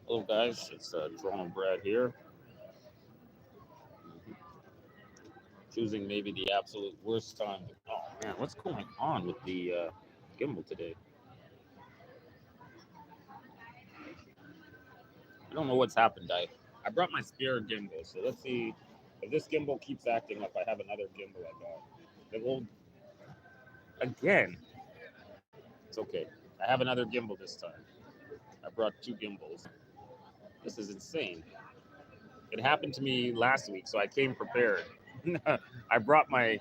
Hello, guys. It's Toronto Brad here, choosing maybe the absolute worst time. Oh man, what's going on with the gimbal today? I don't know what's happened. I brought my spare gimbal, so let's see if this gimbal keeps acting up. I have another gimbal I got. The old again. It's okay. I have another gimbal this time. I brought two gimbals. This is insane. It happened to me last week, so I came prepared. I brought my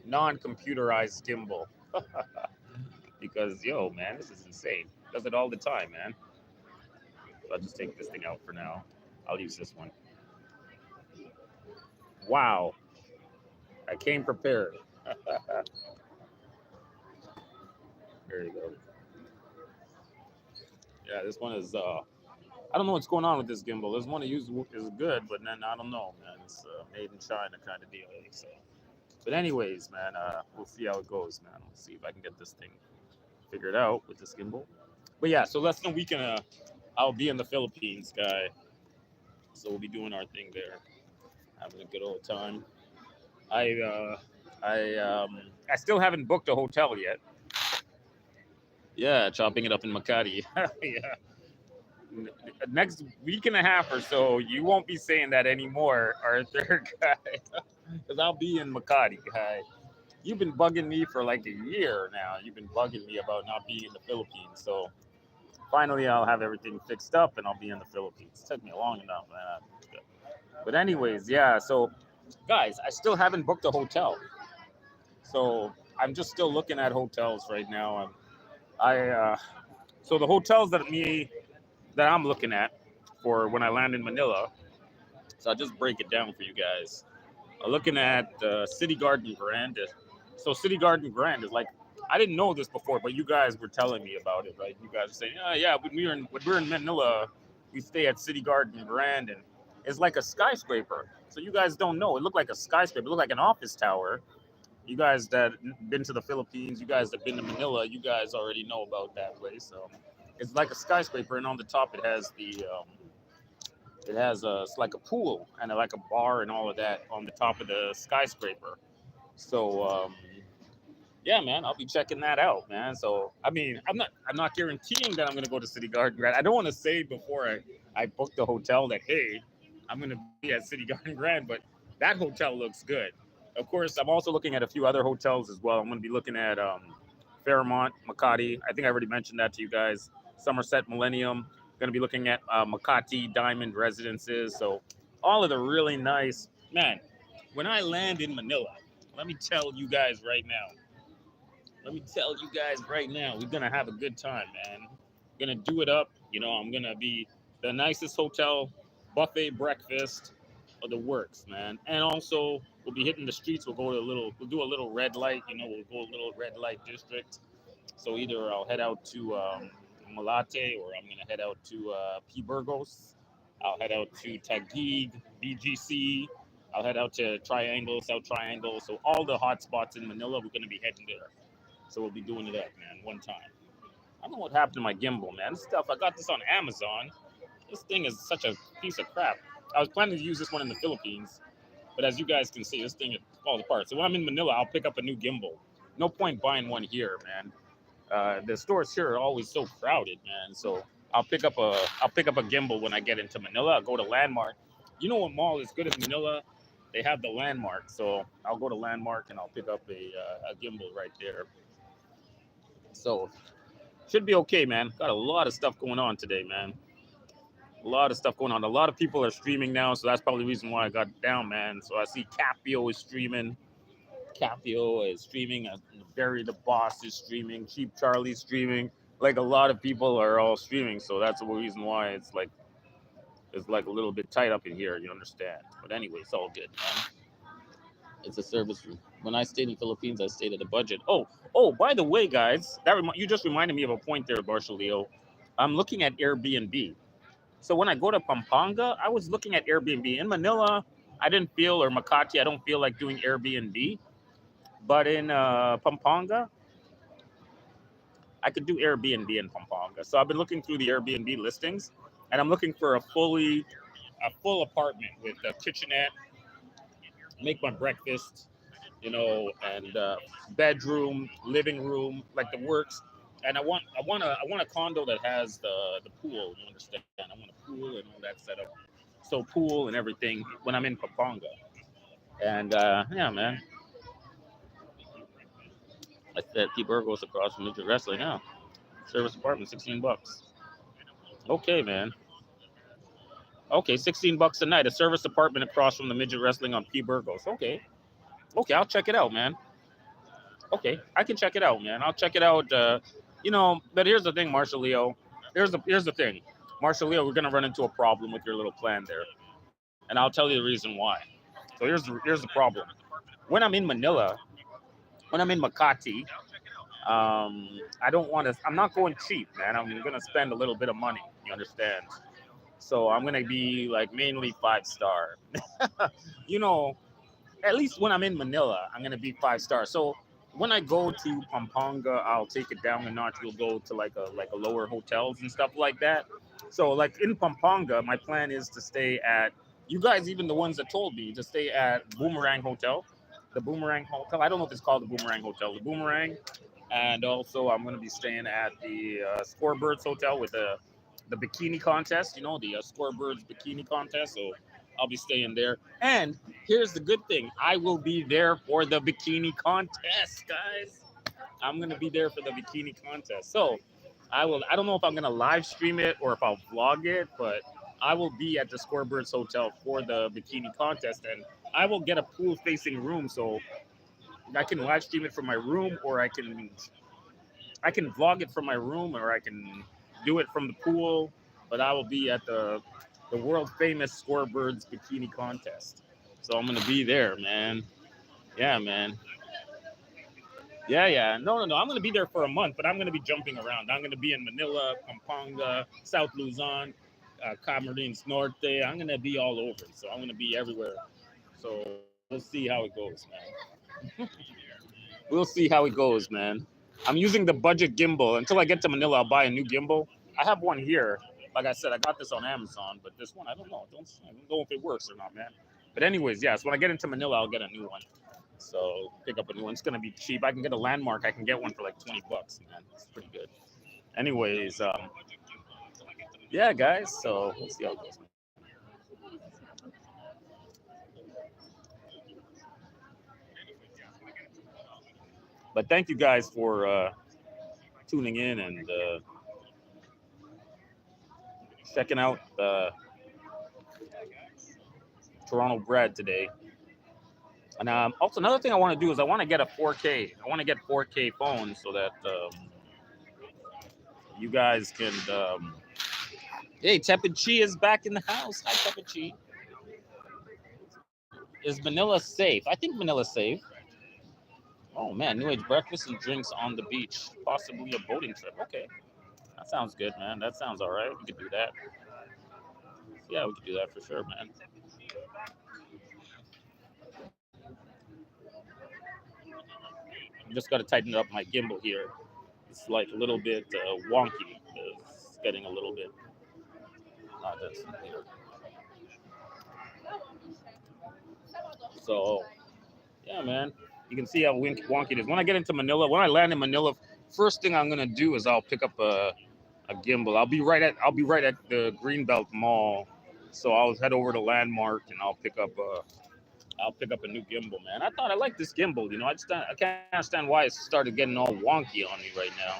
non-computerized gimbal because yo, man, this is insane. Does it all the time, man. So I'll just take this thing out for now. I'll use this one. Wow, I came prepared. There you go. Yeah, this one is. I don't know what's going on with this gimbal. This one I use is good, but then I don't know, man. It's made in China kind of deal. So, but anyways, man, we'll see how it goes, man. We'll see if I can get this thing figured out with this gimbal. But yeah, so less than a week and I'll be in the Philippines, guy. So we'll be doing our thing there, having a good old time. I uh, I still haven't booked a hotel yet. Yeah, chopping it up in Makati. Yeah. Next week and a half or so, you won't be saying that anymore, Arthur, guy, because I'll be in Makati, guy. You've been bugging me for like a year now. You've been bugging me about not being in the Philippines. So finally, I'll have everything fixed up and I'll be in the Philippines. It took me long enough, man. But anyways, yeah. So guys, I still haven't booked a hotel. So I'm just still looking at hotels right now. So the hotels that I'm looking at for when I land in Manila. So I'll just break it down for you guys. I'm looking at City Garden Grand. So City Garden Grand is like I didn't know this before, but you guys were telling me about it, right? You guys are saying, yeah, when we're in Manila, we stay at City Garden Grand, and it's like a skyscraper. So you guys don't know. It looked like a skyscraper. It looked like an office tower. You guys that been to the Philippines, you guys that been to Manila, you guys already know about that place. So it's like a skyscraper, and on the top it has it's like a pool and like a bar and all of that on the top of the skyscraper. So yeah, man, I'll be checking that out, man. So I mean, I'm not guaranteeing that I'm gonna go to City Garden Grand. I don't want to say before I book the hotel that hey, I'm gonna be at City Garden Grand, but that hotel looks good. Of course, I'm also looking at a few other hotels as well. I'm gonna be looking at Fairmont, Makati. I think I already mentioned that to you guys. Somerset Millennium. Going to be looking at Makati Diamond Residences. So all of the really nice man. When I land in Manila, let me tell you guys right now. Let me tell you guys right now, we're gonna have a good time, man. Gonna do it up. I'm gonna be the nicest hotel, buffet breakfast of the works, man. And also we'll be hitting the streets. We'll do a little red light. We'll go a little red light district. So either I'll head out to Malate or I'm gonna head out to P Burgos. I'll head out to Taguig, BGC. I'll head out to Triangle, South Triangle. So all the hot spots in Manila, we're gonna be heading there. So we'll be doing it up, man, one time. I don't know what happened to my gimbal, man. This stuff, I got this on Amazon. This thing is such a piece of crap. I was planning to use this one in the Philippines, but as you guys can see, this thing falls apart. So when I'm in Manila, I'll pick up a new gimbal. No point buying one here, man. The stores here are always so crowded, man. So I'll pick up a gimbal when I get into Manila. I'll go to Landmark. You know what mall is good in Manila? They have the Landmark. So I'll go to Landmark and I'll pick up a gimbal right there. So should be okay, man. Got a lot of stuff going on today, man. A lot of stuff going on. A lot of people are streaming now, so that's probably the reason why I got down, man. So I see Capio is streaming. Capio is streaming. Barry the Boss is streaming. Cheap Charlie's streaming. Like a lot of people are all streaming, so that's the reason why it's like a little bit tight up in here. You understand? But anyway, it's all good, man. It's a service room. When I stayed in Philippines, I stayed at a budget. Oh, by the way, guys, you just reminded me of a point there, Barcelio. I'm looking at Airbnb. So when I go to Pampanga, I was looking at Airbnb. In Manila, I didn't feel, or Makati, I don't feel like doing Airbnb. But in Pampanga, I could do Airbnb in Pampanga. So I've been looking through the Airbnb listings, and I'm looking for a full apartment with a kitchenette, make my breakfast, and bedroom, living room, like the works. And I want a condo that has the pool. You understand? I want a pool and all that setup. So pool and everything when I'm in Pampanga. And yeah, man. I said T Burgos across from Midget Wrestling now. Service apartment, $16. Okay, man. Okay, $16 a night. A service apartment across from the Midget Wrestling on P Burgos. Okay, I'll check it out, man. Okay, I can check it out, man. I'll check it out. But here's the thing, Marshall Leo. Here's the thing, Marshall Leo. We're gonna run into a problem with your little plan there, and I'll tell you the reason why. So here's the problem. When I'm in Manila, when I'm in Makati, I don't want to. I'm not going cheap, man. I'm gonna spend a little bit of money. You understand? So I'm gonna be like mainly 5-star. At least when I'm in Manila, I'm gonna be 5-star. So when I go to Pampanga, I'll take it down a notch. We'll go to like a lower hotels and stuff like that. So like in Pampanga, my plan is to stay at, you guys, even the ones that told me to stay at Boomerang Hotel, the Boomerang Hotel. I don't know if it's called the Boomerang Hotel, the Boomerang. And also I'm gonna be staying at the Scorebirds Hotel with the bikini contest. The Scorebirds bikini contest. So I'll be staying there. And here's the good thing. I will be there for the bikini contest, guys. I'm going to be there for the bikini contest. So I don't know if I'm going to live stream it or if I'll vlog it, but I will be at the Scorebirds Hotel for the bikini contest. And I will get a pool facing room. So I can live stream it from my room, or I can vlog it from my room, or I can do it from the pool. But I will be at the world famous Scorebirds bikini contest. So I'm gonna be there, man. Yeah, man. Yeah. No. I'm gonna be there for a month, but I'm gonna be jumping around. I'm gonna be in Manila, Pampanga, South Luzon, Camarines Norte. I'm gonna be all over. So I'm gonna be everywhere. So we'll see how it goes, man. We'll see how it goes, man. I'm using the budget gimbal. Until I get to Manila, I'll buy a new gimbal. I have one here. Like I said, I got this on Amazon, but this one, I don't know. I don't know if it works or not, man. But anyways, yes, when I get into Manila, I'll get a new one. So pick up a new one. It's going to be cheap. I can get a Landmark. I can get one for like $20, man. It's pretty good. Anyways, yeah, guys. So we'll see how it goes. But thank you guys for tuning in and checking out Toronto Bread today. And also another thing I want to do is I want to get a 4K. I want to get 4K phones so that you guys can. Hey, Tepid Chi is back in the house. Hi, Tepid Chi. Is Manila safe? I think Manila's safe. Oh man, New Age breakfast and drinks on the beach, possibly a boating trip. Okay, that sounds good, man. That sounds all right. We could do that. Yeah, we could do that for sure, man. Just got to tighten up my gimbal here. It's like a little bit wonky. It's getting a little bit. That's here. So, yeah, man. You can see how wonky it is. When I get into Manila, when I land in Manila, first thing I'm gonna do is I'll pick up a gimbal. I'll be right at the Greenbelt Mall, so I'll head over to Landmark and I'll pick up a new gimbal, man. I like this gimbal. I can't understand why it started getting all wonky on me right now.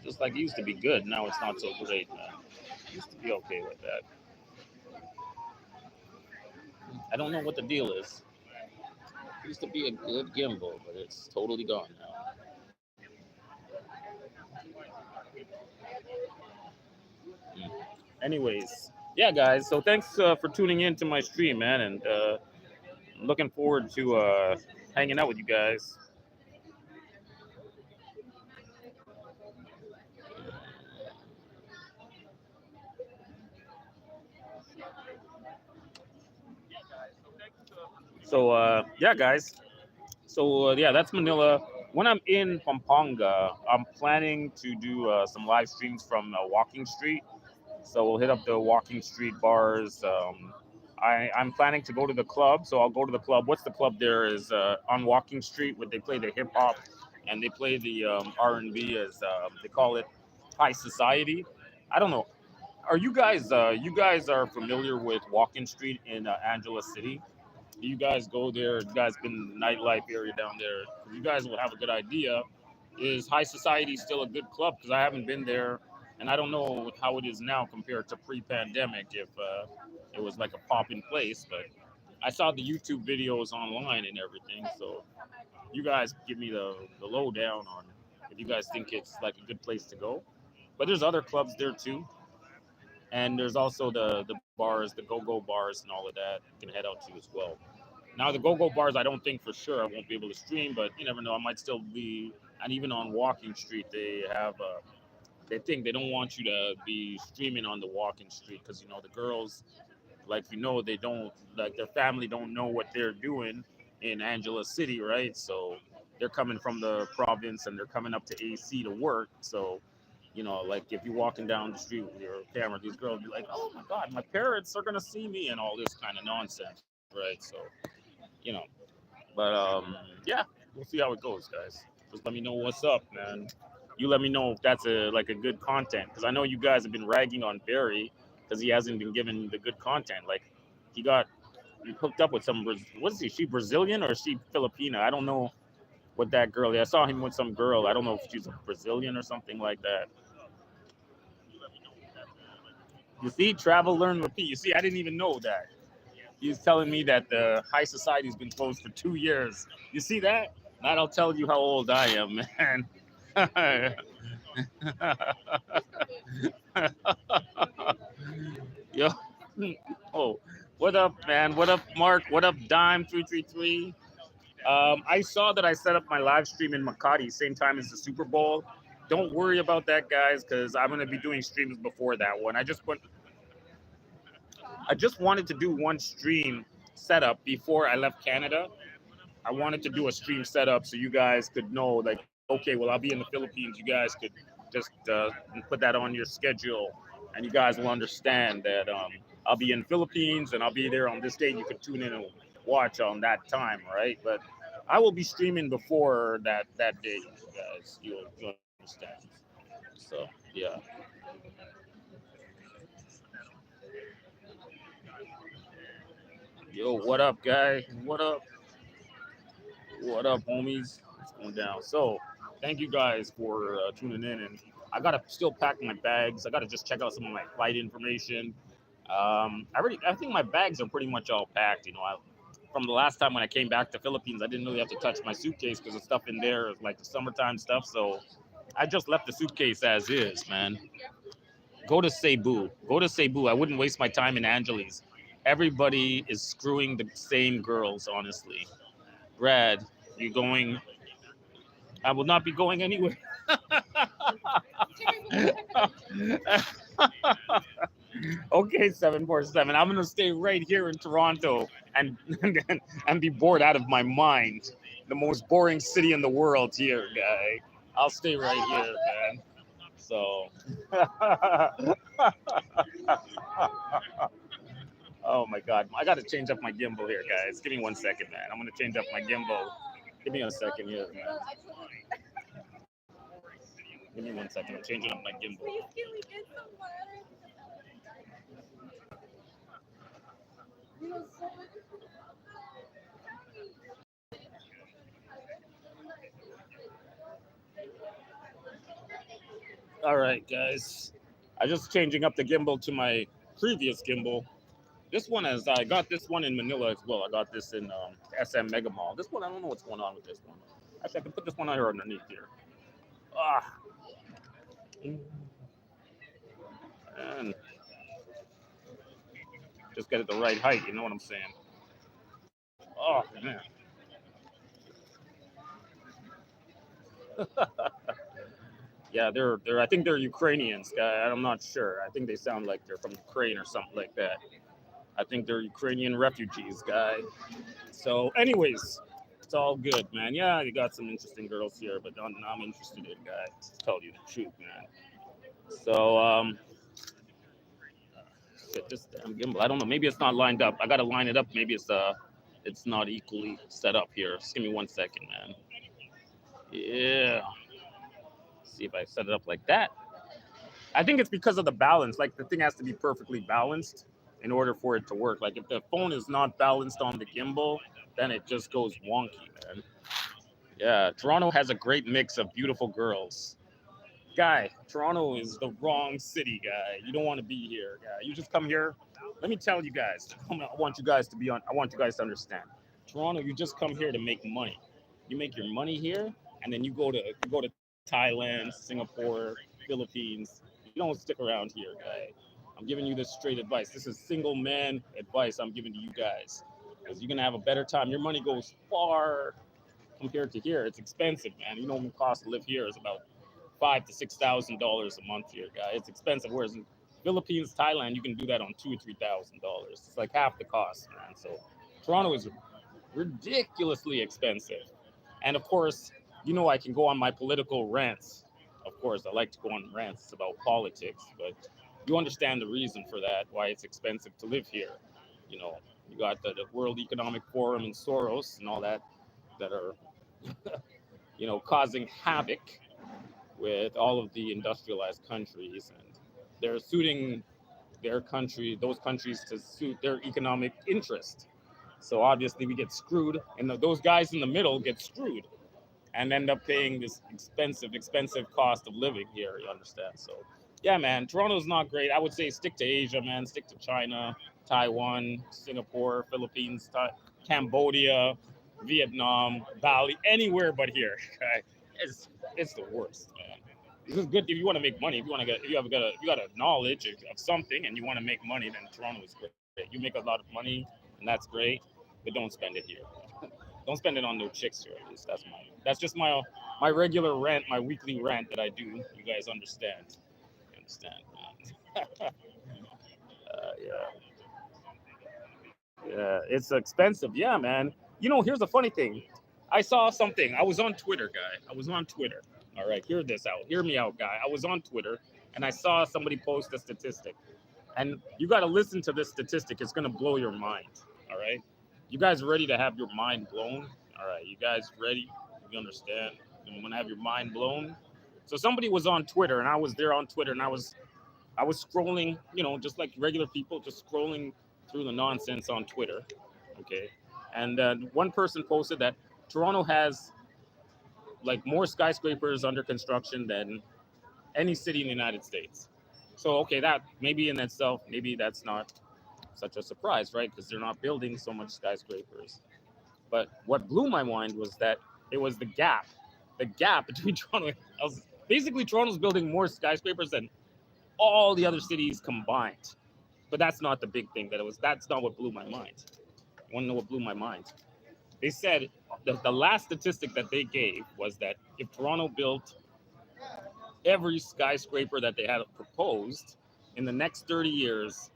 Just like it used to be good, now it's not so great, man. It used to be okay with that. I don't know what the deal is. It used to be a good gimbal, but it's totally gone now. Mm. Anyways, yeah, guys. So thanks for tuning in to my stream, man, and looking forward to hanging out with you guys. So yeah, guys. So yeah, that's Manila. When I'm in Pampanga, I'm planning to do some live streams from Walking Street. So we'll hit up the Walking Street bars. I'm planning to go to the club, so I'll go to the club. What's the club there? Is on Walking Street where they play the hip hop and they play the R&B, as they call it, High Society. I don't know. Are you guys? You guys are familiar with Walking Street in Angela City? You guys go there. You guys been in the nightlife area down there. You guys will have a good idea. Is High Society still a good club? Because I haven't been there, and I don't know how it is now compared to pre-pandemic. If it was like a popping place, but I saw the YouTube videos online and everything. So you guys give me the lowdown on if you guys think it's like a good place to go. But there's other clubs there too, and there's also the bars, the go-go bars, and all of that you can head out to as well. Now the go-go bars, I don't think for sure I won't be able to stream, but you never know. I might still be. And even on Walking Street, they have they think they don't want you to be streaming on the Walking Street because the girls, like they don't like their family don't know what they're doing in Angela City, right? So they're coming from the province and they're coming up to AC to work. So like if you're walking down the street with your camera, these girls be like, "Oh my God, my parents are gonna see me," and all this kind of nonsense, right? So you know, but yeah, we'll see how it goes, guys. Just let me know what's up, man. You let me know if that's a good content, because I know you guys have been ragging on Barry because he hasn't been given the good content. Like he got hooked up with some. What is he? She Brazilian or is she Filipina? I don't know what that girl is. I saw him with some girl. I don't know if she's a Brazilian or something like that. You see, travel, learn, repeat. You see, I didn't even know that. He's telling me that the high society's been closed for 2 years. You see that? That'll tell you how old I am, man. Yo, oh, what up, man? What up, Mark? What up, Dime333? I saw that I set up my live stream in Makati, same time as the Super Bowl. Don't worry about that, guys, because I'm gonna be doing streams before that one. I just wanted to do one stream setup before I left Canada. I wanted to do a stream setup so you guys could know, like, okay, well, I'll be in the Philippines. You guys could just put that on your schedule, and you guys will understand that I'll be in the Philippines and I'll be there on this date. You could tune in and watch on that time, right? But I will be streaming before that day, guys. You'll understand. So yeah. Yo, what up, guy? What up? What up, homies? What's going down? So, thank you guys for tuning in. And I gotta still pack my bags. I gotta just check out some of my flight information. I think my bags are pretty much all packed. From the last time when I came back to Philippines, I didn't really have to touch my suitcase because the stuff in there is like the summertime stuff. So, I just left the suitcase as is, man. Go to Cebu. Go to Cebu. I wouldn't waste my time in Angeles. Everybody is screwing the same girls, honestly. Brad, you going? I will not be going anywhere. Okay, 747. I'm gonna stay right here in Toronto and and be bored out of my mind. The most boring city in the world here, guy. I'll stay right here, man. So oh my god. I gotta change up my gimbal here, guys. Give me 1 second, man. I'm gonna change up my gimbal. Give me a second here, man. Give me 1 second. I'm changing up my gimbal. All right, guys. I just changing up the gimbal to my previous gimbal. This one is, I got this one in Manila as well. I got this in SM Mega Mall. This one, I don't know what's going on with this one. Actually, I can put this one here underneath here. Ah, and just get it the right height. You know what I'm saying? Oh man. Yeah, they're. I think they're Ukrainians, guy. I'm not sure. I think they sound like they're from Ukraine or something like that. I think they're Ukrainian refugees, guy. So, anyways, it's all good, man. Yeah, you got some interesting girls here, but I'm interested in, guy. To tell you the truth, man. So, shit, this damn gimbal. I don't know. Maybe it's not lined up. I gotta line it up. Maybe it's not equally set up here. Just give me 1 second, man. Yeah. See if I set it up like that. I think it's because of the balance. Like the thing has to be perfectly balanced in order for it to work. Like if the phone is not balanced on the gimbal, then it just goes wonky, man. Yeah, Toronto has a great mix of beautiful girls. Guy, Toronto is the wrong city, guy. You don't want to be here, guy. You just come here. Let me tell you guys. I want you guys to be on. I want you guys to understand. Toronto, you just come here to make money. You make your money here, and then you go to Thailand, Singapore, Philippines. You don't stick around here, guy. I'm giving you this straight advice. This is single man advice I'm giving to you guys, because you're gonna have a better time. Your money goes far compared to here. It's expensive, man. You know what the cost to live here is about $5,000 to $6,000 a month here, guy. It's expensive. Whereas in Philippines, Thailand, you can do that on $2,000 or $3,000. It's like half the cost, man. So Toronto is ridiculously expensive. And of course, you know I can go on my political rants. Of course, I like to go on rants about politics, but you understand the reason for that, why it's expensive to live here. You know, you got the World Economic Forum and Soros and all that are, causing havoc with all of the industrialized countries, and they're suiting those countries to suit their economic interest. So obviously we get screwed, and those guys in the middle get screwed and end up paying this expensive cost of living here. You understand? So, yeah, man, Toronto's not great. I would say stick to Asia, man. Stick to China, Taiwan, Singapore, Philippines, Cambodia, Vietnam, Bali, anywhere but here. Okay? It's the worst, man. This is good if you want to make money. If you want to get, if you got a knowledge of something and you want to make money, then Toronto is great. You make a lot of money, and that's great, but don't spend it here. Don't spend it on no chicks here. At least that's just my regular rant, my weekly rant that I do. You guys understand? You understand, man? Yeah, yeah. It's expensive. Yeah, man. Here's the funny thing. I saw something. I was on Twitter, guy. I was on Twitter. All right, hear this out. Hear me out, guy. I was on Twitter and I saw somebody post a statistic. And you got to listen to this statistic. It's going to blow your mind. All right. You guys ready to have your mind blown? All right. You guys ready? You understand? You want to have your mind blown? So somebody was on Twitter, and I was there on Twitter, and I was scrolling, just like regular people, just scrolling through the nonsense on Twitter. Okay. And one person posted that Toronto has like more skyscrapers under construction than any city in the United States. So, okay, that maybe in itself, maybe that's not such a surprise, right? Because they're not building so much skyscrapers. But what blew my mind was that it was the gap between Toronto. Basically, Toronto's building more skyscrapers than all the other cities combined. But that's not the big thing. That's not what blew my mind. You want to know what blew my mind? They said the last statistic that they gave was that if Toronto built every skyscraper that they had proposed in the next 30 years,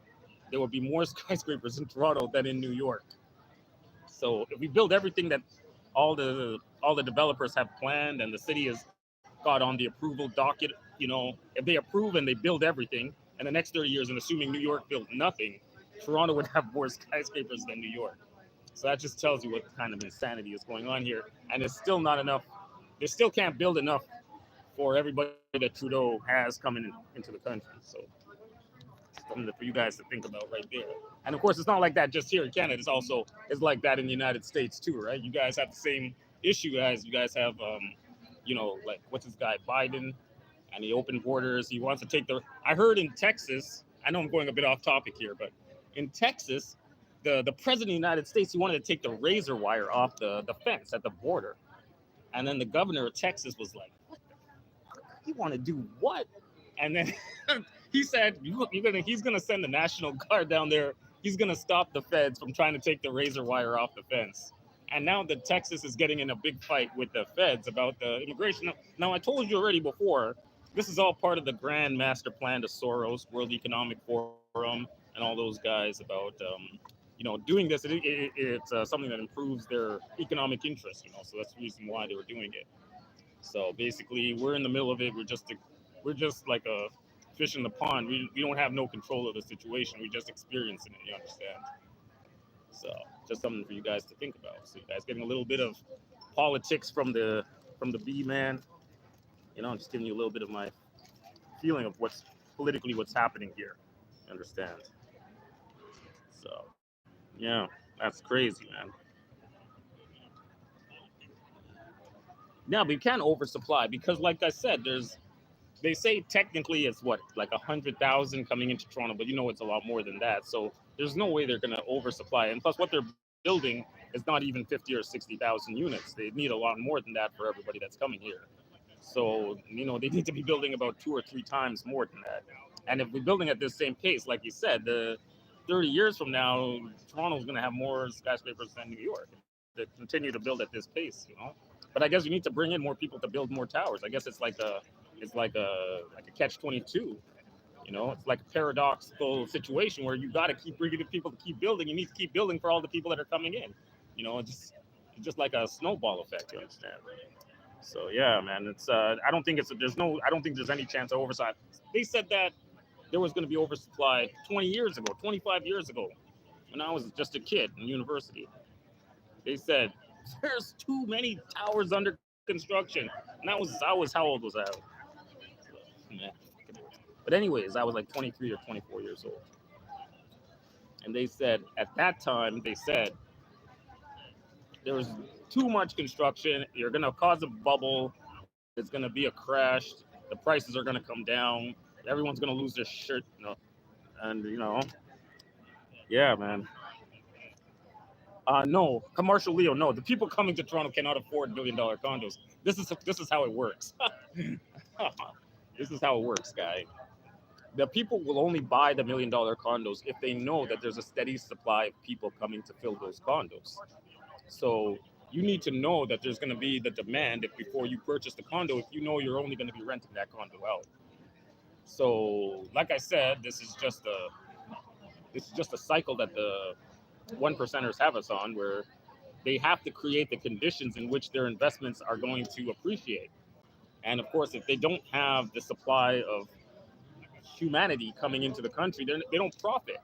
there will be more skyscrapers in Toronto than in New York. So if we build everything that all the developers have planned and the city has got on the approval docket, if they approve and they build everything in the next 30 years, and assuming New York built nothing, Toronto would have more skyscrapers than New York. So that just tells you what kind of insanity is going on here. And it's still not enough. They still can't build enough for everybody that Trudeau has coming into the country. So something for you guys to think about right there. And of course, it's not like that just here in Canada. It's like that in the United States too, right? You guys have the same issue as you guys have, like what's this guy Biden, and the open borders. He wants to take I heard in Texas. I know I'm going a bit off topic here, but in Texas, the president of the United States, he wanted to take the razor wire off the fence at the border. And then the governor of Texas was like, "What you want to do what?" And then he said, he's gonna send the National Guard down there. He's gonna stop the feds from trying to take the razor wire off the fence. And now the Texas is getting in a big fight with the feds about the immigration. Now I told you already before, this is all part of the grand master plan to Soros, World Economic Forum, and all those guys about doing this. It's something that improves their economic interest. So that's the reason why they were doing it. So basically, we're in the middle of it. We're just like a fish in the pond. We don't have no control of the situation. We just experiencing it. You understand? So just something for you guys to think about. So you guys getting a little bit of politics from the B man. I'm just giving you a little bit of my feeling of what's happening here. You understand? So yeah, that's crazy, man. Yeah, but you can't oversupply because, like I said, they say technically it's what, like 100,000 coming into Toronto, but it's a lot more than that. So there's no way they're going to oversupply. And plus, what they're building is not even 50 or 60,000 units. They need a lot more than that for everybody that's coming here. So they need to be building about 2 or 3 times more than that. And if we're building at this same pace, like you said, the 30 years from now, Toronto's going to have more skyscrapers than New York. They continue to build at this pace. But I guess you need to bring in more people to build more towers. I guess it's like a catch-22. It's like a paradoxical situation where you got to keep bringing in people to keep building. You need to keep building for all the people that are coming in. It's just like a snowball effect. You understand? So yeah, man. It's I don't think I don't think there's any chance of oversight. They said that there was going to be oversupply 20 years ago, 25 years ago, when I was just a kid in university. They said there's too many towers under construction, and I was how old was I? Man. But anyways, I was like 23 or 24 years old, and they said at that time there was too much construction. You're gonna cause a bubble. It's gonna be a crash. The prices are gonna come down. Everyone's gonna lose their shirt. And yeah, man. No, commercial Leo. No, the people coming to Toronto cannot afford $1 million condos. This is how it works. This is how it works, guy. The people will only buy the $1 million condos if they know that there's a steady supply of people coming to fill those condos. So you need to know that there's going to be the demand if before you purchase the condo, if you know you're only going to be renting that condo out. So, like I said, this is just a cycle that the one percenters have us on, where they have to create the conditions in which their investments are going to appreciate. And of course, if they don't have the supply of humanity coming into the country, they don't profit.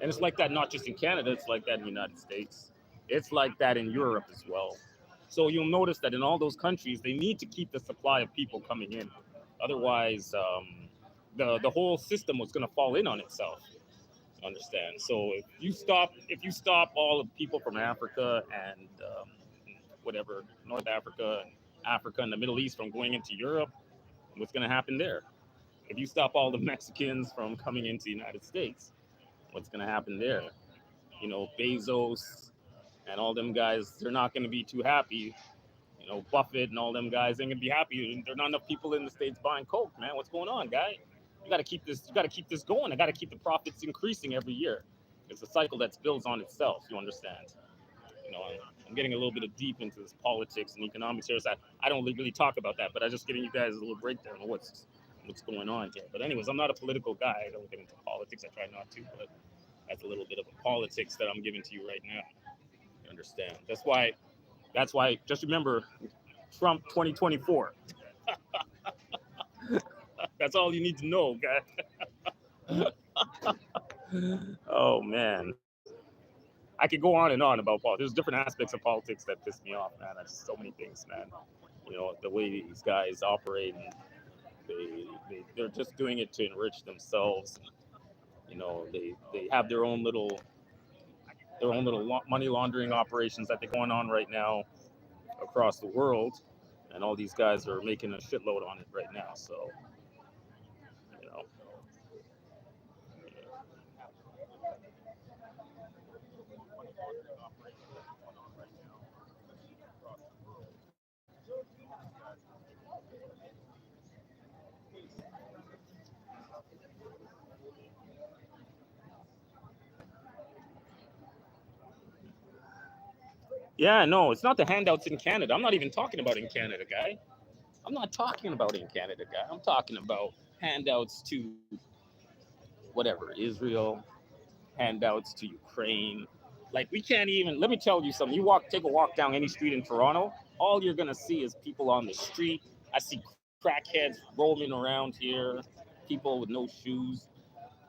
And it's like that not just in Canada, it's like that in the United States. It's like that in Europe as well. So you'll notice that in all those countries, they need to keep the supply of people coming in. Otherwise, the whole system was going to fall in on itself. Understand? So if you stop all the people from Africa and whatever, North Africa, Africa, and the Middle East from going into Europe, what's going to happen there? If you stop all the Mexicans from coming into the United States, what's going to happen there? Bezos and all them guys, they're not going to be too happy. Buffett and all them guys ain't going to be happy. There are not enough people in the States buying Coke, man. What's going on, guy? You got to keep this. You got to keep this going. I got to keep the profits increasing every year. It's a cycle that builds on itself. You understand? I'm getting a little bit of deep into this politics and economics here. So I don't really talk about that, but I'm just giving you guys a little breakdown of what's going on here. But anyways, I'm not a political guy. I don't get into politics. I try not to, but that's a little bit of a politics that I'm giving to you right now. You understand? That's why. Just remember, Trump 2024. That's all you need to know, guy. Oh man, I could go on and on about politics. There's different aspects of politics that piss me off, man. There's so many things, man. The way these guys operate, and they're just doing it to enrich themselves. They have their own little money laundering operations that they're going on right now across the world, and all these guys are making a shitload on it right now. So you know, Yeah, no, it's not the handouts in Canada. I'm not even talking about in Canada, guy. I'm not talking about in Canada, guy. I'm talking about handouts to whatever, Israel, handouts to Ukraine. Like we can't even. Let me tell you something. Take a walk down any street in Toronto. All you're gonna see is people on the street. I see crackheads roaming around here. People with no shoes.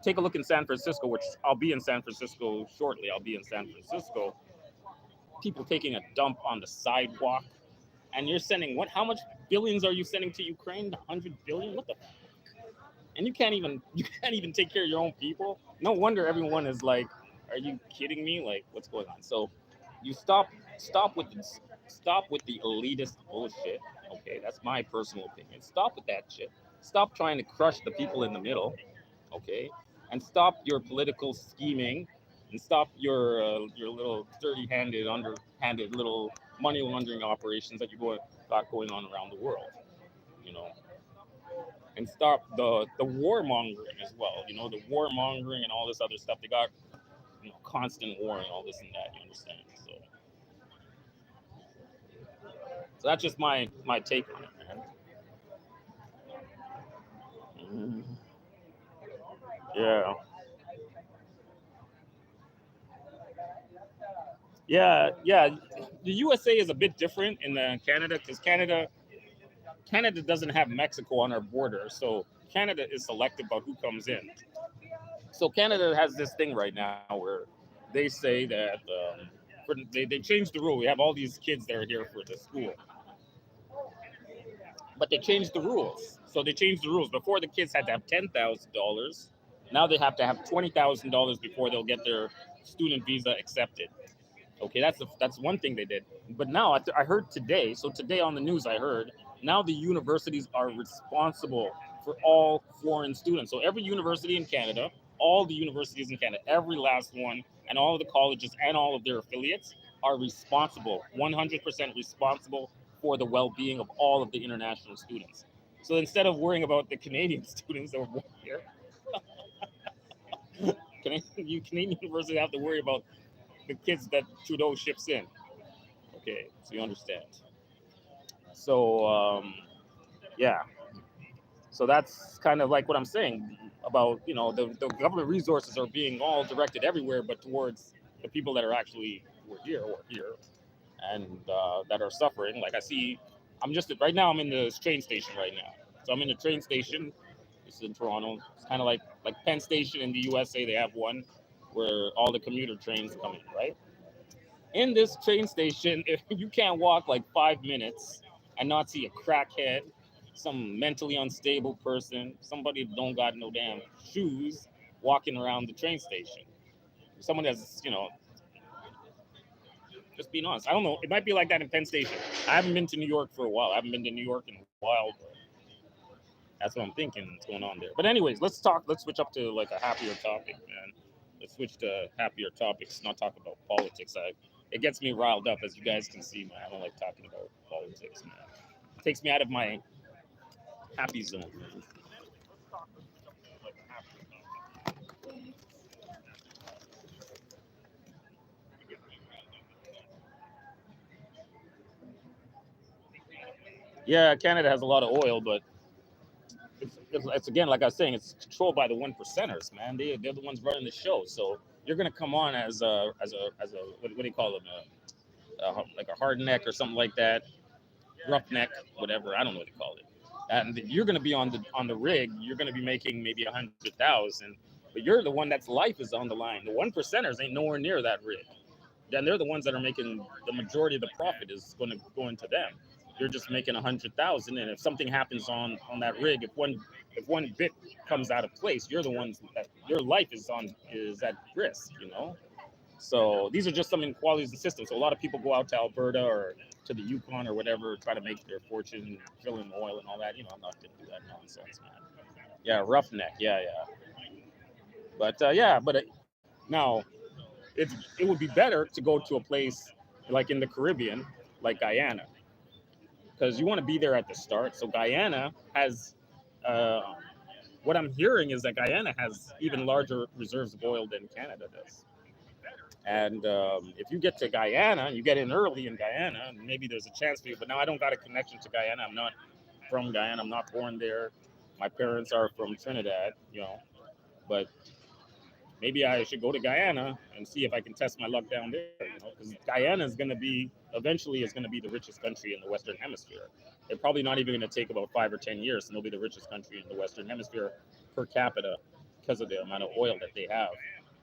Take a look in San Francisco, which I'll be in San Francisco shortly. I'll be in San Francisco. People taking a dump on the sidewalk, and you're sending what? How much billions are you sending to Ukraine? 100 billion? What the? And you can't even take care of your own people. No wonder everyone is like, "Are you kidding me? Like, what's going on?" So, you stop with this, stop with the elitist bullshit. Okay, that's my personal opinion. Stop with that shit. Stop trying to crush the people in the middle. Okay, and stop your political scheming, and stop your little dirty-handed, underhanded little money laundering operations that got going on around the world. You know, and stop the warmongering as well. You know, the warmongering and all this other stuff. They got constant war and all this and that. You understand? So that's just my take on it, man. Mhm. Yeah, yeah. The USA is a bit different in Canada because Canada doesn't have Mexico on our border, so Canada is selective about who comes in. So Canada has this thing right now where they say that they changed the rule. We have all these kids that are here for the school, but they changed the rules. So they changed the rules. Before the kids had to have $10,000. Now they have to have $20,000 before they'll get their student visa accepted. Okay, that's one thing they did. But now I heard today. So today on the news, I heard now the universities are responsible for all foreign students. So every university in Canada, all the universities in Canada, every last one, and all of the colleges and all of their affiliates are responsible, 100% responsible for the well-being of all of the international students. So instead of worrying about the Canadian students that were born here, Canadian universities have to worry about the kids that Trudeau ships in. Okay, so you understand. So yeah, so that's kind of like what I'm saying about the government resources are being all directed everywhere, but towards the people that are actually who are here and that are suffering. Like I see, I'm just right now. I'm in the train station right now. So I'm in the train station. It's in Toronto. It's kind of like Penn Station in the USA. They have one where all the commuter trains come in, right? In this train station, if you can't walk like 5 minutes and not see a crackhead, some mentally unstable person, somebody that don't got no damn shoes walking around the train station. Someone that's, just being honest. I don't know. It might be like that in Penn Station. I haven't been to New York for a while. I haven't been to New York in a while, but that's what I'm thinking is going on there. But anyways, let's switch up to like a happier topic, man. Let's switch to happier topics, not talk about politics. It gets me riled up, as you guys can see, man. I don't like talking about politics, man. It takes me out of my happy zone, man. Yeah, Canada has a lot of oil, but it's again, like I was saying, it's controlled by the one percenters, man. They're the ones running the show. So you're gonna come on as a what do you call them? Like a hard neck or something like that, roughneck, whatever. I don't know what to call it. And you're going to be on the rig. You're going to be making maybe 100,000, but you're the one that's life is on the line. The one percenters ain't nowhere near that rig. Then they're the ones that are making the majority of the profit is going to go into them. You're just making 100,000, and if something happens on that rig, if one bit comes out of place, you're the ones that your life is at risk. So these are just some inequalities in the system. So a lot of people go out to Alberta or to the Yukon or whatever, try to make their fortune drilling oil and all that. I'm not going to do that nonsense, man. Yeah, roughneck. Yeah. But now it would be better to go to a place like in the Caribbean, like Guyana, because you want to be there at the start. So Guyana has, uh, what I'm hearing is that Guyana has even larger reserves of oil than Canada does. And if you get to Guyana, you get in early in Guyana, maybe there's a chance for you. But now I don't got a connection to Guyana. I'm not from Guyana. I'm not born there. My parents are from Trinidad, but maybe I should go to Guyana and see if I can test my luck down there, because Guyana is going to be eventually is going to be the richest country in the Western Hemisphere. They're probably not even going to take about 5 or 10 years, and they'll be the richest country in the Western Hemisphere per capita because of the amount of oil that they have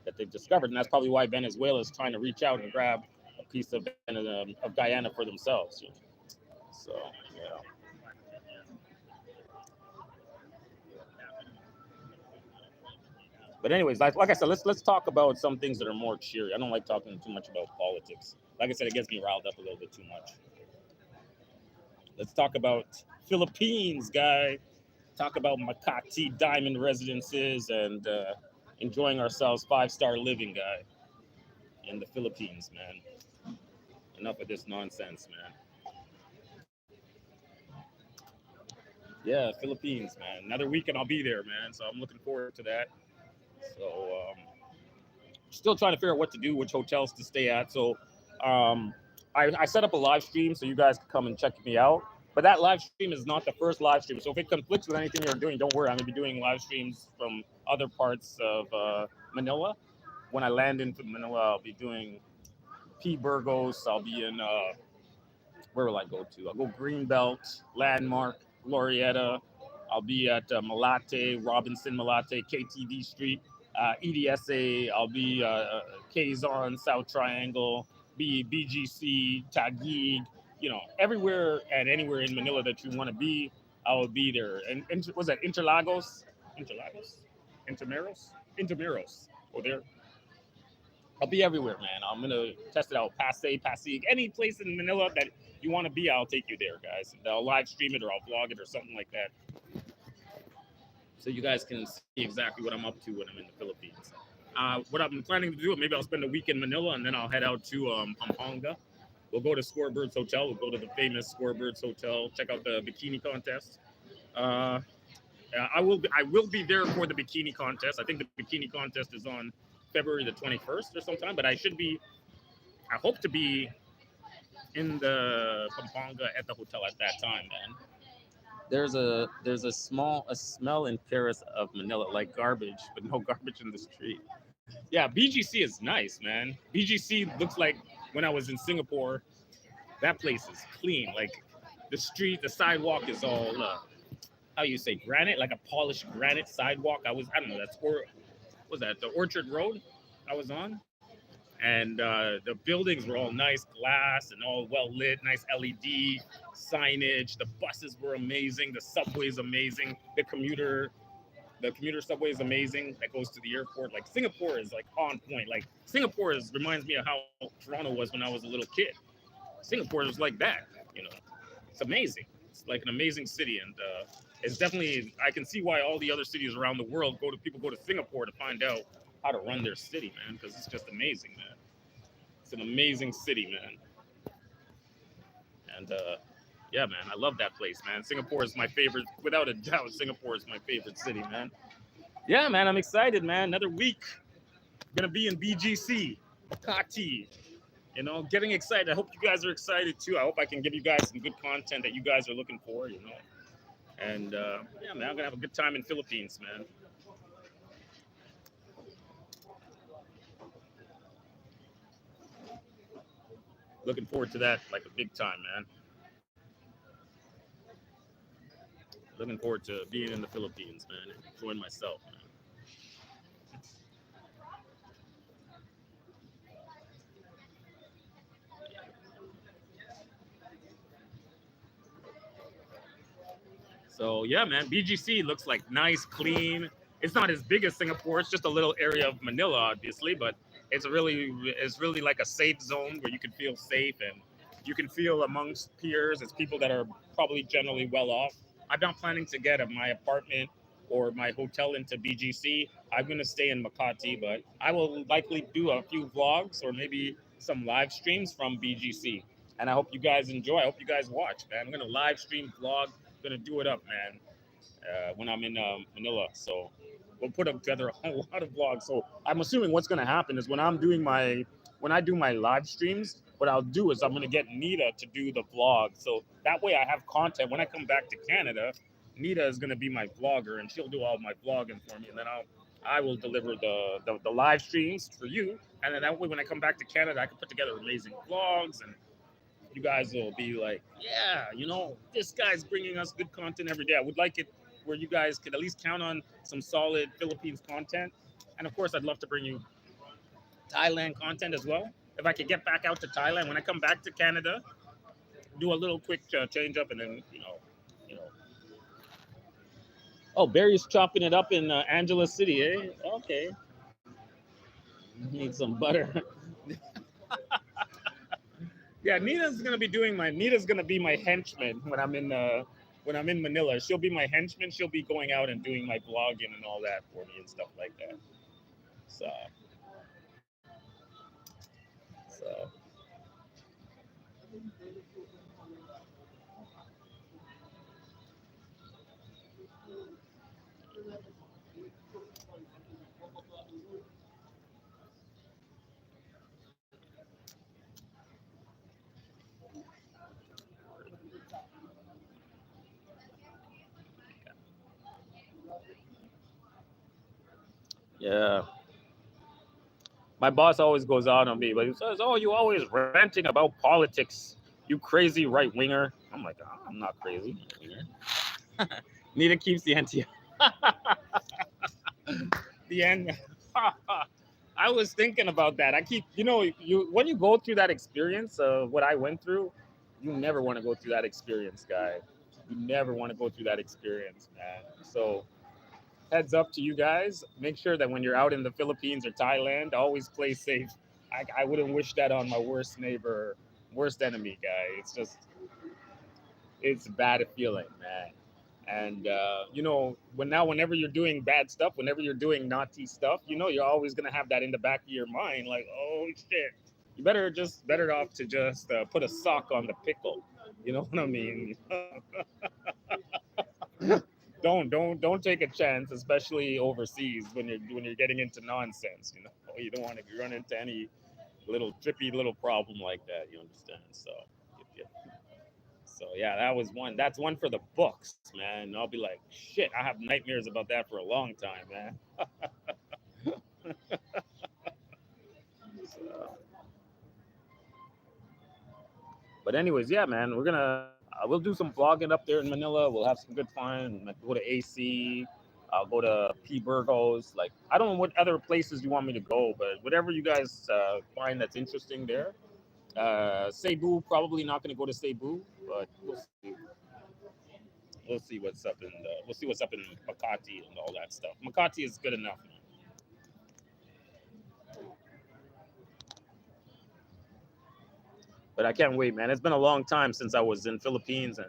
that they've discovered, and that's probably why Venezuela is trying to reach out and grab a piece of Guyana for themselves. So yeah. But anyways, like I said, let's talk about some things that are more cheery. I don't like talking too much about politics. Like I said, it gets me riled up a little bit too much. Let's talk about Philippines, guy. Talk about Makati diamond residences and enjoying ourselves 5-star living, guy, in the Philippines, man. Enough of this nonsense, man. Yeah, Philippines, man. Another week and I'll be there, man. So I'm looking forward to that. So still trying to figure out what to do, which hotels to stay at. So I set up a live stream so you guys can come and check me out. But that live stream is not the first live stream. So if it conflicts with anything you're doing, don't worry. I'm going to be doing live streams from other parts of Manila. When I land in Manila, I'll be doing P. Burgos. I'll be in, where will I go to? I'll go Greenbelt, Landmark, Glorieta. I'll be at Malate, Robinson Malate, KTV Street, EDSA. I'll be Quezon, South Triangle, BGC, Taguig. Everywhere and anywhere in Manila that you want to be, I will be there. And was that Interlagos? Interlagos? Intermeros? Intermeros. Oh, there. I'll be everywhere, man. I'm gonna test it out. Pasig, any place in Manila that you want to be, I'll take you there, guys. I'll live stream it or I'll vlog it or something like that, so you guys can see exactly what I'm up to when I'm in the Philippines. What I'm planning to do, maybe I'll spend a week in Manila and then I'll head out to Pampanga. We'll go to Scorebirds Hotel. We'll go to the famous Scorebirds Hotel. Check out the bikini contest. Uh, I will be there for the bikini contest. I think the bikini contest is on February the 21st or sometime. But I hope to be in the Pampanga at the hotel at that time, man. There's a smell in Paris of Manila, like garbage, but no garbage in the street. Yeah, BGC is nice, man. BGC looks like when I was in Singapore. That place is clean. Like the sidewalk is all how you say granite, like a polished granite sidewalk. I don't know, was that the Orchard Road I was on, and the buildings were all nice glass and all well lit, nice LED signage. The buses were amazing. The subway is amazing. The commuter subway is amazing. That goes to the airport. Like Singapore is like on point. Like reminds me of how Toronto was when I was a little kid. Singapore is like that. You know, it's amazing. It's like an amazing city, and it's definitely. I can see why all the other cities around the world people go to Singapore to find out how to run their city, man, because it's just amazing, man. It's an amazing city, man. And yeah, man, I love that place, man. Singapore is my favorite, without a doubt. Singapore is my favorite city, man. Yeah, man, I'm excited, man. Another week, gonna be in BGC, Makati. Getting excited. I hope you guys are excited too. I hope I can give you guys some good content that you guys are looking for. And yeah, man, I'm gonna have a good time in Philippines, man. Looking forward to that like a big time, man. Looking forward to being in the Philippines, man, and enjoying myself, man. So yeah, man, BGC looks like nice, clean. It's not as big as Singapore. It's just a little area of Manila, obviously, but it's really like a safe zone where you can feel safe and you can feel amongst peers. It's people that are probably generally well off. I'm not planning to get my apartment or my hotel into BGC. I'm gonna stay in Makati, but I will likely do a few vlogs or maybe some live streams from BGC. And I hope you guys enjoy. I hope you guys watch, man. I'm gonna live stream, vlog, gonna do it up, man. When I'm in Manila, so we'll put together a lot of vlogs. So I'm assuming what's gonna happen is when I'm doing my when I do my live streams, what I'll do is I'm gonna get Nita to do the vlog, so that way I have content when I come back to Canada. Nita is gonna be my vlogger, and she'll do all my vlogging for me, and then I will deliver the live streams for you, and then that way when I come back to Canada, I can put together amazing vlogs, and you guys will be like, yeah, this guy's bringing us good content every day. I would like it where you guys could at least count on some solid Philippines content, and of course, I'd love to bring you Thailand content as well. If I could get back out to Thailand when I come back to Canada, do a little quick change up, and then you know. Oh, Barry's chopping it up in Angela City, eh? Okay, need some butter. Yeah, Nita's gonna be my henchman when I'm in Manila. She'll be my henchman. She'll be going out and doing my vlogging and all that for me and stuff like that. So. Yeah. My boss always goes out on me, but he says, "Oh, you always ranting about politics, you crazy right winger." I'm like, oh, I'm not crazy. Nita keeps the NT. The end. I was thinking about that. I keep, you when you go through that experience of what I went through, you never want to go through that experience, guy. You never want to go through that experience, man. So heads up to you guys. Make sure that when you're out in the Philippines or Thailand, always play safe. I wouldn't wish that on my worst neighbor, worst enemy, guy. It's a bad feeling, man. And whenever you're doing bad stuff, whenever you're doing naughty stuff, you're always gonna have that in the back of your mind, like, oh shit, you better off to just put a sock on the pickle. You know what I mean? don't take a chance, especially overseas when you're getting into nonsense. You don't want to run into any little trippy little problem like that. You understand? So yeah, that's one for the books, man. I'll be like, shit, I have nightmares about that for a long time, man. So, but anyways, yeah, man, we'll do some vlogging up there in Manila. We'll have some good fun. Go to AC. I'll go to P. Burgos. Like, I don't know what other places you want me to go, but whatever you guys find that's interesting there. Cebu, probably not going to go to Cebu, but we'll see. We'll see what's up in Makati and all that stuff. Makati is good enough. But I can't wait, man. It's been a long time since I was in Philippines and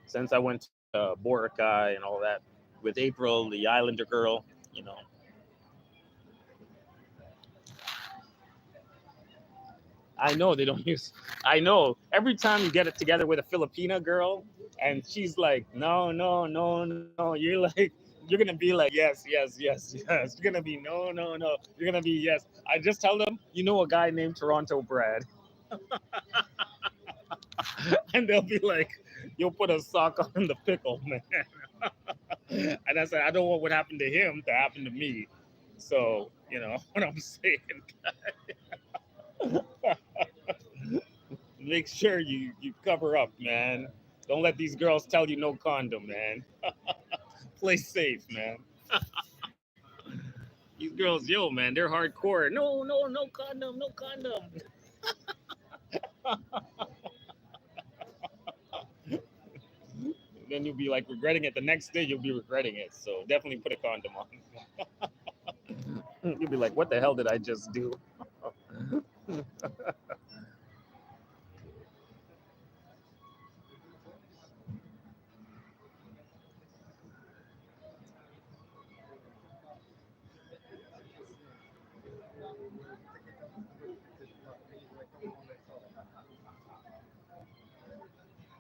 since I went to Boracay and all that with April, the Islander girl. I know they don't use. I know every time you get it together with a Filipina girl, and she's like, no, no, no, no. You're gonna be like, yes, yes, yes, yes. You're gonna be no, no, no. You're gonna be yes. I just tell them, a guy named Toronto Brad, and they'll be like, you'll put a sock on the pickle, man. And I said, I don't want what happened to him to happen to me. So what I'm saying. Make sure you cover up, man. Don't let these girls tell you no condom, man. Play safe, man. These girls, man, they're hardcore. No, no, no condom, no condom. Then you'll be like regretting it. The next day you'll be regretting it. So definitely put a condom on. You'll be like, what the hell did I just do?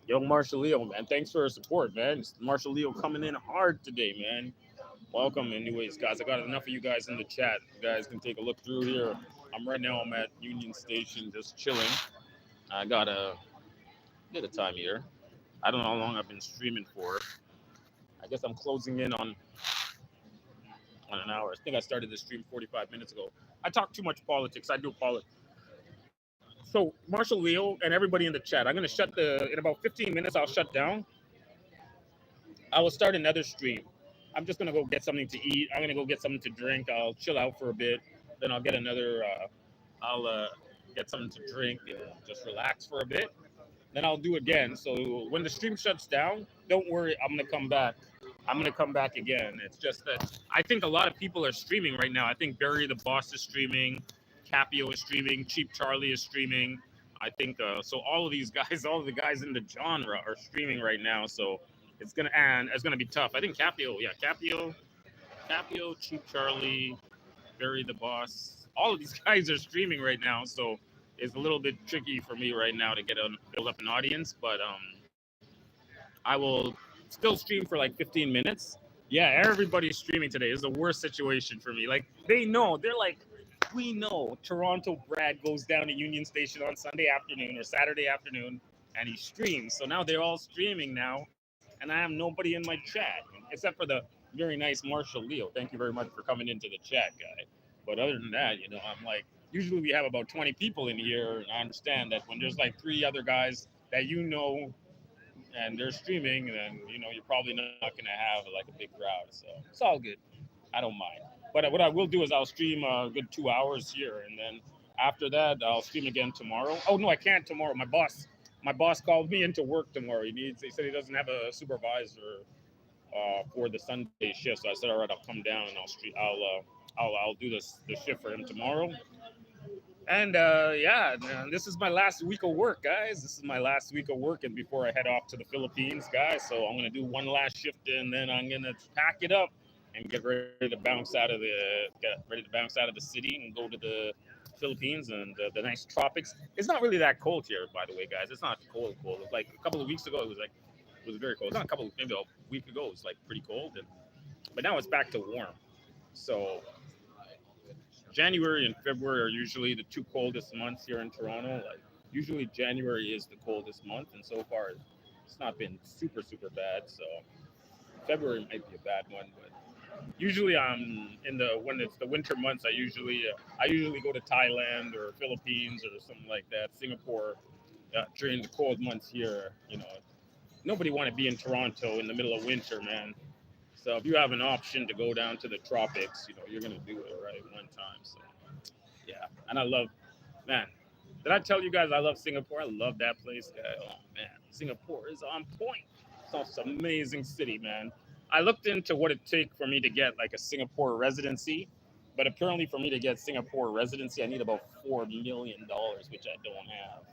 Young Marshall Leo, man. Thanks for your support, man. Marshall Leo coming in hard today, man. Welcome, anyways, guys. I got enough of you guys in the chat. You guys can take a look through here. Right now. I'm at Union Station, just chilling. I got a bit of time here. I don't know how long I've been streaming for. I guess I'm closing in on an hour. I think I started the stream 45 minutes ago. I talk too much politics. I do politics. So Marshall Leo and everybody in the chat, I'm gonna shut in about 15 minutes. I'll shut down. I will start another stream. I'm just gonna go get something to eat. I'm gonna go get something to drink. I'll chill out for a bit. Then I'll get another. I'll get something to drink and just relax for a bit. Then I'll do again. So when the stream shuts down, don't worry. I'm gonna come back. I'm gonna come back again. It's just that I think a lot of people are streaming right now. I think Barry the Boss is streaming, Capio is streaming, Cheap Charlie is streaming. I think so. All of these guys, all of the guys in the genre are streaming right now. So it's gonna be tough. I think Capio, Cheap Charlie, Barry the Boss, all of these guys are streaming right now. So it's a little bit tricky for me right now to build up an audience, but I will still stream for like 15 minutes. Yeah, everybody's streaming today. It's the worst situation for me. Like they're like, we know Toronto Brad goes down to Union Station on Sunday afternoon or Saturday afternoon, and he streams. So now they're all streaming now, and I have nobody in my chat except for the very nice Marshall Leo. Thank you very much for coming into the chat, guy. But other than that, I'm like, usually we have about 20 people in here, and I understand that when there's like 3 other guys that and they're streaming, then you're probably not going to have like a big crowd. So it's all good. I don't mind. But what I will do is I'll stream a good 2 hours here, and then after that I'll stream again tomorrow. Oh no, I can't tomorrow. My boss called me into work tomorrow. He said he doesn't have a supervisor for the Sunday shift. So I said, all right, I'll come down and I'll do the shift for him tomorrow. And yeah, this is my last week of work, guys. This is my last week of work, and before I head off to the Philippines, guys. So I'm gonna do one last shift, and then I'm gonna pack it up and get ready to bounce out of the city and go to the Philippines and the nice tropics. It's not really that cold here, by the way, guys. It's not cold. It's like a couple of weeks ago, it was very cold. It's not maybe a week ago, it was like pretty cold, but now it's back to warm. So January and February are usually the 2 coldest months here in Toronto. Like usually January is the coldest month, and so far it's not been super bad. So February might be a bad one, but usually when it's the winter months, I usually go to Thailand or Philippines or something like that, Singapore. During the cold months here, nobody want to be in Toronto in the middle of winter, man. So if you have an option to go down to the tropics, you're gonna do it right one time. So yeah, and man. Did I tell you guys I love Singapore? I love that place, guy. Oh man, Singapore is on point. It's an amazing city, man. I looked into what it take for me to get like a Singapore residency, but apparently for me to get Singapore residency, I need about $4 million, which I don't have.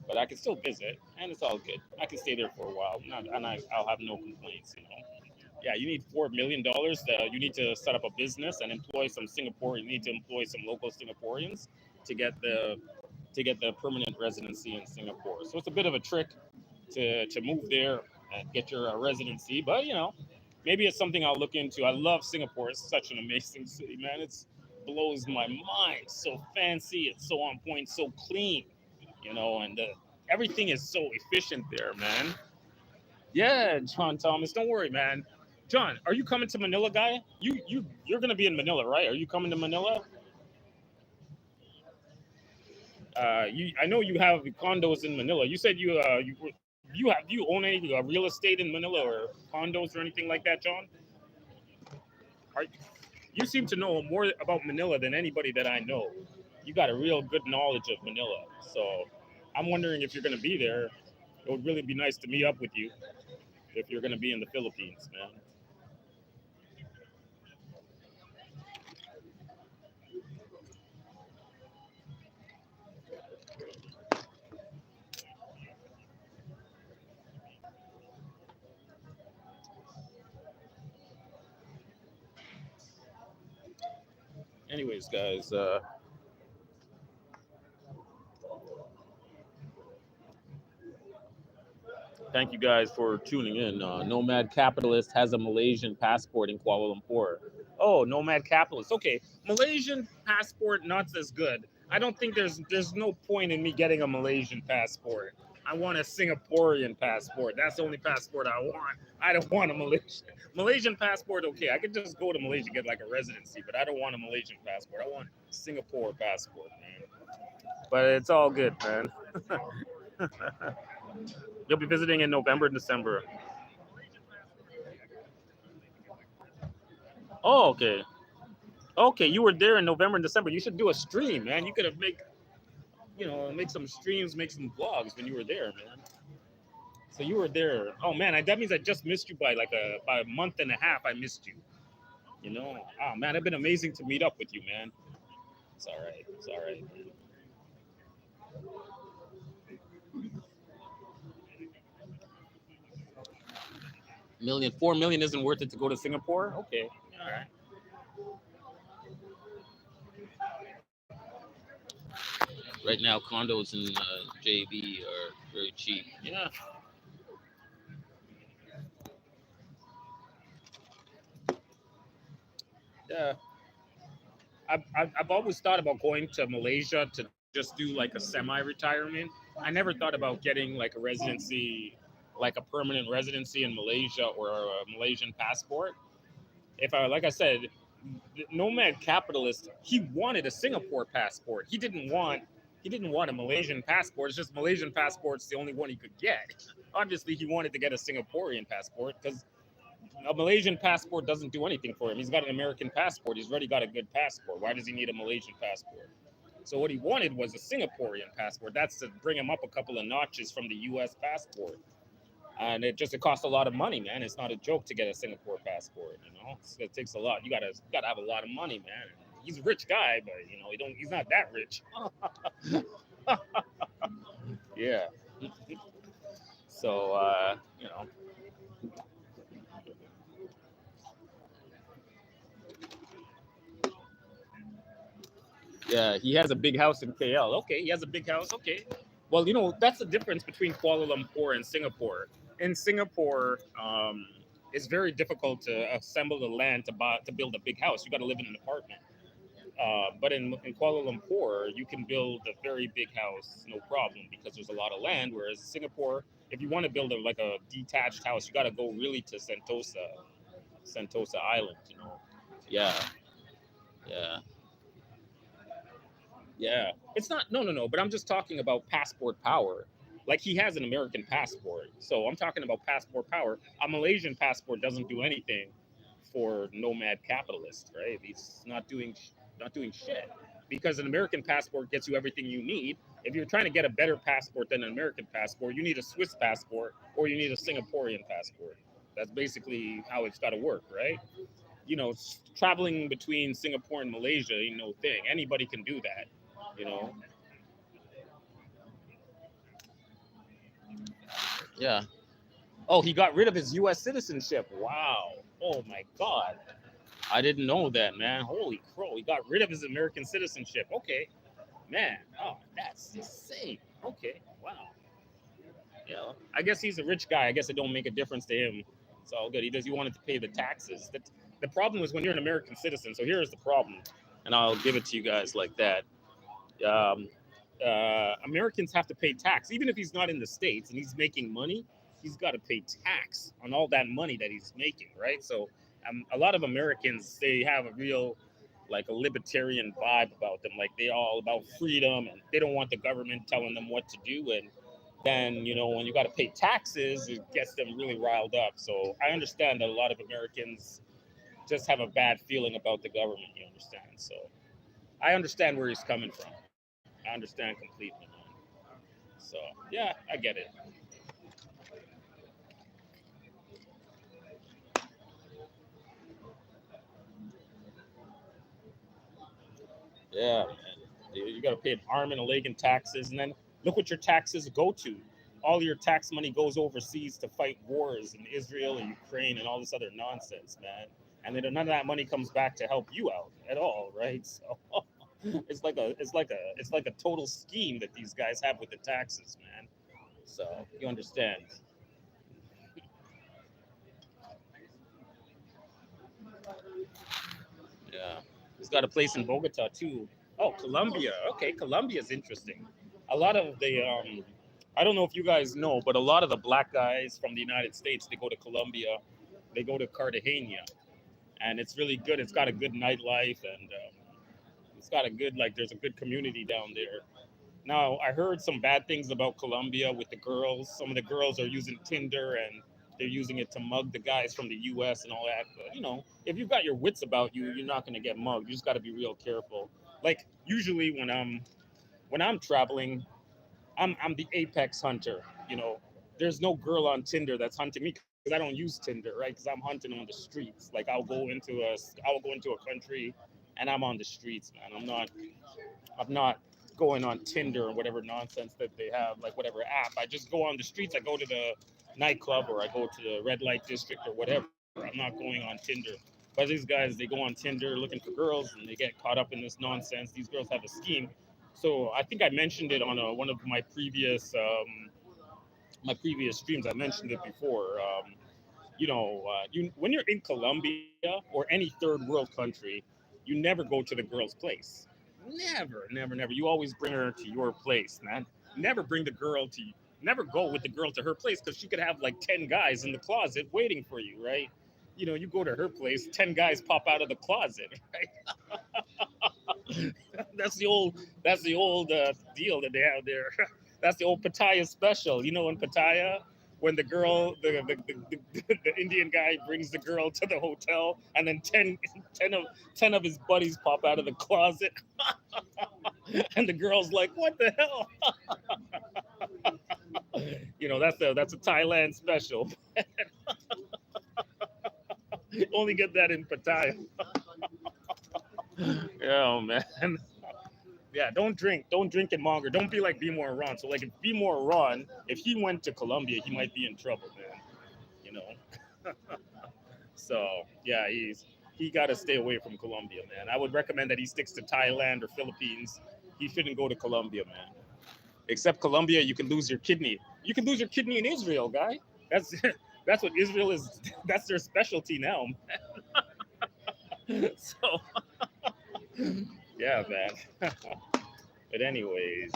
But I can still visit, and it's all good. I can stay there for a while, and I'll have no complaints. Yeah, you need $4 million. You need to set up a business and employ some Singapore. You need to employ some local Singaporeans to get the permanent residency in Singapore. So it's a bit of a trick to move there and get your residency. But maybe it's something I'll look into. I love Singapore. It's such an amazing city, man. It blows my mind. So fancy. It's so on point. So clean. And everything is so efficient there, man. Yeah, John Thomas. Don't worry, man. John, are you coming to Manila, guy? You're gonna be in Manila, right? Are you coming to Manila? I know you have condos in Manila. You said you own any real estate in Manila or condos or anything like that, John? You seem to know more about Manila than anybody that I know. You got a real good knowledge of Manila. So I'm wondering if you're gonna be there. It would really be nice to meet up with you if you're gonna be in the Philippines, man. Anyways, guys, thank you guys for tuning in. Nomad Capitalist has a Malaysian passport in Kuala Lumpur. Oh, nomad capitalist. Okay, Malaysian passport not as good. I don't think there's no point in me getting a Malaysian passport. I want a Singaporean passport. That's the only passport I want. I don't want a Malaysian passport. Okay, I could just go to Malaysia and get like a residency, but I don't want a Malaysian passport. I want Singapore passport, man. But it's all good, man. You'll be visiting in November and December. Oh, okay. Okay, you were there in November and December. You should do a stream, man. You could have make some streams, make some vlogs when you were there, man. So you were there. Oh man, that means I just missed you by by a month and a half. I missed you. Oh man, it's been amazing to meet up with you, man. It's all right. It's all right, man. 4 million isn't worth it to go to Singapore. Okay, all right. Right now, condos in JB are very cheap. Yeah. Yeah. I've always thought about going to Malaysia to just do like a semi-retirement. I never thought about getting like a residency, like a permanent residency in Malaysia or a Malaysian passport. If I, like I said, the nomad capitalist, he wanted a Singapore passport. He didn't want a Malaysian passport. It's just Malaysian passport's the only one he could get. Obviously, he wanted to get a Singaporean passport because a Malaysian passport doesn't do anything for him. He's got an American passport. He's already got a good passport. Why does he need a Malaysian passport? So what he wanted was a Singaporean passport. That's to bring him up a couple of notches from the U.S. passport. And it costs a lot of money, man. It's not a joke to get a Singapore passport. It takes a lot. You gotta have a lot of money, man. He's a rich guy, but he's not that rich. Yeah. So yeah, he has a big house in KL. Okay, he has a big house. Okay. Well, that's the difference between Kuala Lumpur and Singapore. In Singapore, it's very difficult to assemble the land to build a big house. You got to live in an apartment. But in Kuala Lumpur, you can build a very big house, no problem, because there's a lot of land. Whereas Singapore, if you want to build like a detached house, you got to go really to Sentosa Island. Yeah, yeah. Yeah, it's not. No, no, no. But I'm just talking about passport power. Like he has an American passport, so I'm talking about passport power. A Malaysian passport doesn't do anything for nomad capitalist, right? He's not doing shit because an American passport gets you everything you need. If you're trying to get a better passport than an American passport, you need a Swiss passport or you need a Singaporean passport. That's basically how it's got to work, right? Traveling between Singapore and Malaysia ain't no thing. Anybody can do that. You know. Yeah. Oh, he got rid of his U.S. citizenship. Wow. Oh my God. I didn't know that, man. Holy crow. He got rid of his American citizenship. Okay. Man. Oh, that's insane. Okay. Wow. Yeah. I guess he's a rich guy. I guess it don't make a difference to him. It's all good. He wanted to pay the taxes. The problem is when you're an American citizen. So here's the problem, and I'll give it to you guys like that. Um, Americans have to pay tax, even if he's not in the states and he's making money. He's got to pay tax on all that money that he's making, right? So, a lot of Americans, they have a real, like, a libertarian vibe about them. Like, they're all about freedom and they don't want the government telling them what to do. And then, when you got to pay taxes, it gets them really riled up. So I understand that a lot of Americans just have a bad feeling about the government. You understand? So I understand where he's coming from. I understand completely, man. So yeah, I get it. Yeah, man. You got to pay an arm and a leg in taxes, and then look what your taxes go to. All your tax money goes overseas to fight wars in Israel and Ukraine and all this other nonsense, man. And then none of that money comes back to help you out at all, right? So it's like a total scheme that these guys have with the taxes, man. So you understand. Yeah. He's got a place in Bogota too. Oh, Colombia. Okay, Colombia's interesting. A lot of the I don't know if you guys know, but a lot of the black guys from the United States, they go to Colombia, they go to Cartagena, and it's really good. It's got a good nightlife, and it's got a good like. There's a good community down there. Now, I heard some bad things about Colombia with the girls. Some of the girls are using Tinder and they're using it to mug the guys from the US and all that. But, if you've got your wits about you, you're not going to get mugged. You just got to be real careful. Like usually when I'm traveling, I'm the apex hunter, you know. There's no girl on Tinder that's hunting me because I don't use Tinder, right? Because I'm hunting on the streets. Like I'll go into a country and I'm on the streets, man. I'm not going on Tinder or whatever nonsense that they have, like whatever app. I just go on the streets. I go to the nightclub or I go to the red light district or whatever. I'm not going on Tinder. But these guys, they go on Tinder looking for girls and they get caught up in this nonsense. These girls have a scheme. So I think I mentioned it on one of my previous streams. I mentioned it before. When you're in Colombia or any third world country, you never go to the girl's place. Never, never, never. You always bring her to your place, man. Never bring the girl to Never go with the girl to her place because she could have like 10 guys in the closet waiting for you, right? You go to her place, 10 guys pop out of the closet, right? That's the old deal that they have there. That's the old Pattaya special. In Pattaya, when the Indian guy brings the girl to the hotel, and then 10 of his buddies pop out of the closet, and the girl's like, "What the hell?" That's a Thailand special. Only get that in Pattaya. Oh man. Yeah, don't drink and monger. Don't be like Be More Ron. So like if Be More Ron, if he went to Colombia, he might be in trouble, man. You know. So yeah, he got to stay away from Colombia, man. I would recommend that he sticks to Thailand or Philippines. He shouldn't go to Colombia, man. Except Colombia, you can lose your kidney. You can lose your kidney in Israel, guy. That's that's what Israel is. That's their specialty now. So yeah, man. But anyways,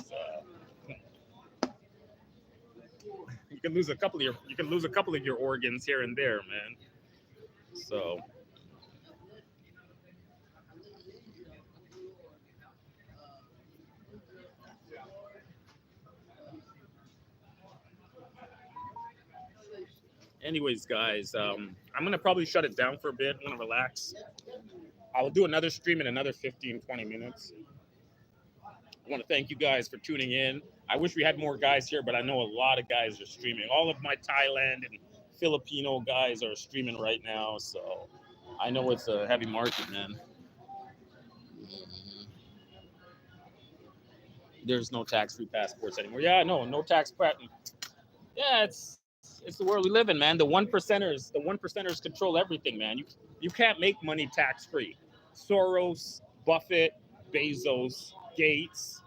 you can lose a couple of your organs here and there, man. So anyways, guys, I'm gonna probably shut it down for a bit. I'm gonna relax. I'll do another stream in another 15, 20 minutes. I want to thank you guys for tuning in. I wish we had more guys here, but I know a lot of guys are streaming. All of my Thailand and Filipino guys are streaming right now, so I know it's a heavy market, man. There's no tax-free passports anymore. Yeah, no tax prep. Yeah, it's the world we live in, man. The one percenters control everything, man. You can't make money tax-free. Soros, Buffett, Bezos, Gates,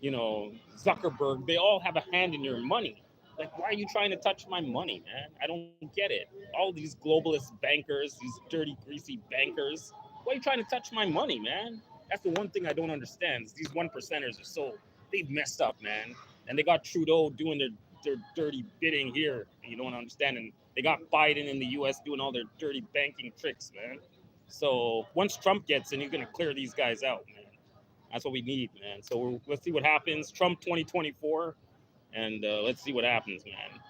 Zuckerberg, they all have a hand in your money. Like, why are you trying to touch my money, man? I don't get it. All these globalist bankers, these dirty, greasy bankers, why are you trying to touch my money, man? That's the one thing I don't understand. Is these one percenters are they've messed up, man. And they got Trudeau doing their dirty bidding here. You don't understand. And they got Biden in the US doing all their dirty banking tricks, man. So once Trump gets in, he's going to clear these guys out, man. That's what we need, man. So let's see what happens. Trump 2024, and let's see what happens, man. And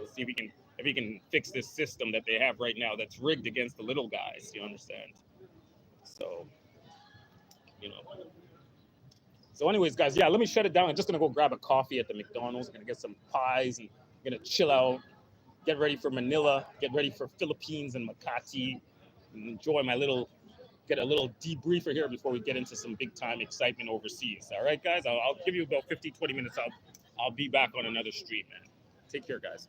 let's see if we can fix this system that they have right now that's rigged against the little guys. You understand? So you know. So, anyways, guys, yeah, let me shut it down. I'm just gonna go grab a coffee at the McDonald's. I'm gonna get some pies and I'm gonna chill out, get ready for Manila, get ready for Philippines and Makati, and enjoy get a little debriefer here before we get into some big time excitement overseas. All right, guys, I'll give you about 15, 20 minutes. I'll be back on another stream, man. Take care, guys.